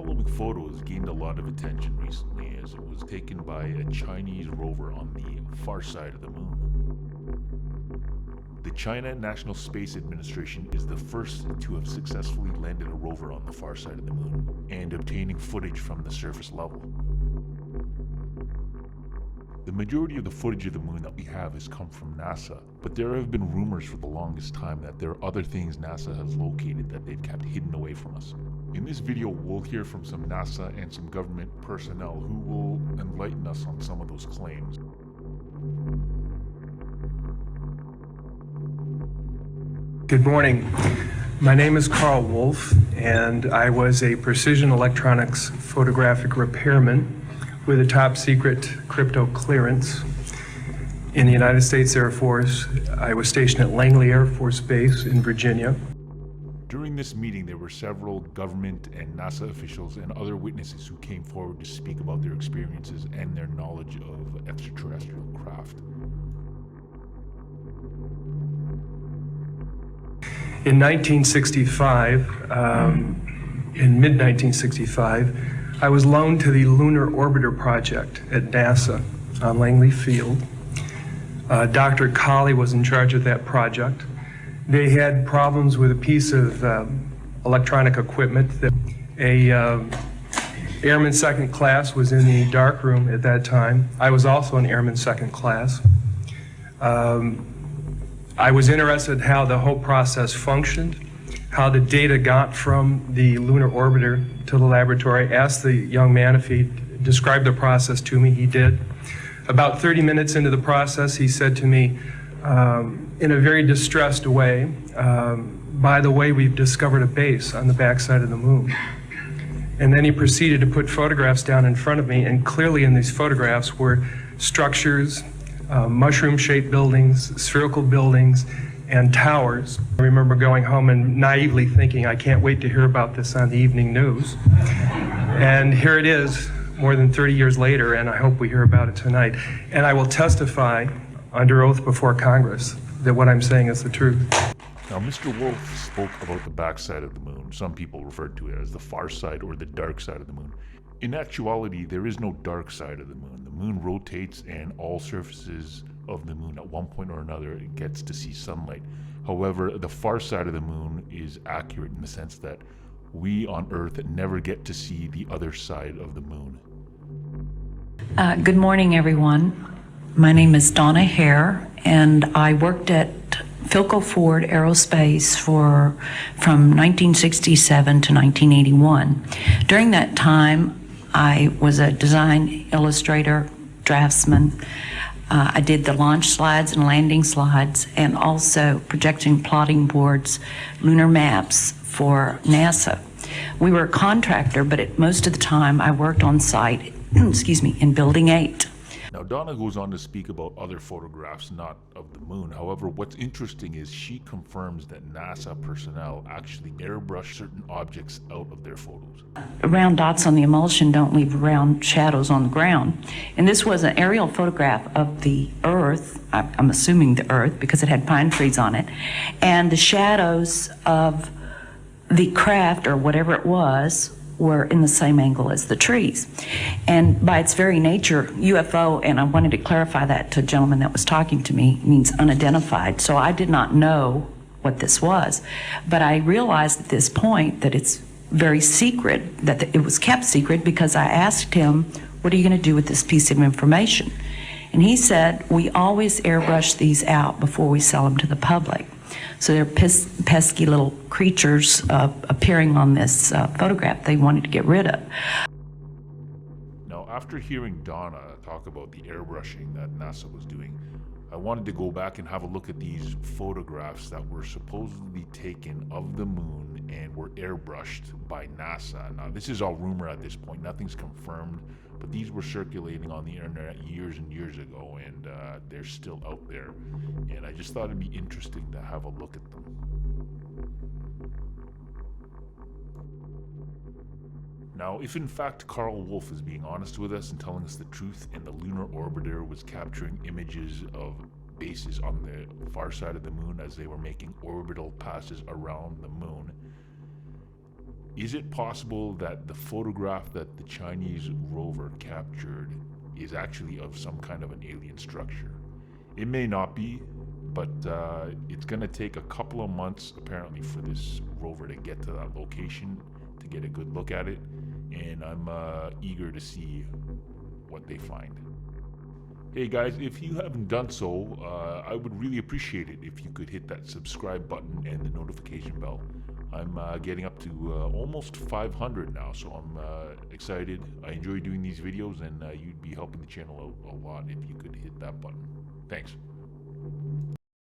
following photo has gained a lot of attention recently as it was taken by a Chinese rover on the far side of the moon. The China National Space Administration is the first to have successfully landed a rover on the far side of the moon and obtaining footage from the surface level. The majority of the footage of the moon that we have has come from NASA, but there have been rumors for the longest time that there are other things NASA has located that they've kept hidden away from us. In this video, we'll hear from some NASA and some government personnel who will enlighten us on some of those claims. Good morning. My name is Carl Wolf, and I was a precision electronics photographic repairman with a top secret crypto clearance in the United States Air Force. I was stationed at Langley Air Force Base in Virginia. During this meeting, there were several government and NASA officials and other witnesses who came forward to speak about their experiences and their knowledge of extraterrestrial craft. In 1965, in mid-1965, I was loaned to the Lunar Orbiter Project at NASA on Langley Field. Dr. Colley was in charge of that project. They had problems with a piece of electronic equipment. Airman second class was in the dark room at that time. I was also an Airman second class. I was interested in how the whole process functioned, how the data got from the lunar orbiter to the laboratory. I asked the young man if he'd describe the process to me. He did. About 30 minutes into the process, he said to me, in a very distressed way, by the way, we've discovered a base on the backside of the moon. And then he proceeded to put photographs down in front of me, and clearly in these photographs were structures, mushroom-shaped buildings, spherical buildings, and towers. I remember going home and naively thinking, I can't wait to hear about this on the evening news. And here it is, more than 30 years later, and I hope we hear about it tonight. And I will testify under oath before Congress that what I'm saying is the truth. Now, Mr. Wolf spoke about the backside of the moon. Some people referred to it as the far side or the dark side of the moon. In actuality, there is no dark side of the moon. The moon rotates, and all surfaces of the moon at one point or another it gets to see sunlight. However, the far side of the moon is accurate in the sense that we on Earth never get to see the other side of the moon. Good morning, everyone. My name is Donna Hare, and I worked at Philco Ford Aerospace from 1967 to 1981. During that time, I was a design illustrator, draftsman. I did the launch slides and landing slides, and also projection plotting boards, lunar maps for NASA. We were a contractor, but most of the time I worked on site, in Building 8. Now, Donna goes on to speak about other photographs, not of the moon. However, what's interesting is she confirms that NASA personnel actually airbrush certain objects out of their photos. Round dots on the emulsion don't leave round shadows on the ground. And this was an aerial photograph of the Earth, I'm assuming the Earth because it had pine trees on it, and the shadows of the craft or whatever it was were in the same angle as the trees. And by its very nature, UFO, and I wanted to clarify that to a gentleman that was talking to me, means unidentified. So I did not know what this was. But I realized at this point that it's very secret, that it was kept secret, because I asked him, what are you going to do with this piece of information? And he said, we always airbrush these out before we sell them to the public. So they're pesky little creatures appearing on this photograph they wanted to get rid of. Now, after hearing Donna talk about the airbrushing that NASA was doing, I wanted to go back and have a look at these photographs that were supposedly taken of the moon and were airbrushed by NASA. Now, this is all rumor at this point, nothing's confirmed, but these were circulating on the internet years and years ago, and they're still out there. And I just thought it'd be interesting to have a look at them. Now, if in fact Carl Wolf is being honest with us and telling us the truth, and the lunar orbiter was capturing images of bases on the far side of the moon as they were making orbital passes around the moon, Is it possible that the photograph that the Chinese rover captured is actually of some kind of an alien structure? It may not be, but it's going to take a couple of months apparently for this rover to get to that location to get a good look at it, and I'm eager to see what they find. Hey guys, if you haven't done so, I would really appreciate it if you could hit that subscribe button and the notification bell. I'm getting up to almost 500 now, so I'm excited. I enjoy doing these videos, and you'd be helping the channel out a lot if you could hit that button. Thanks.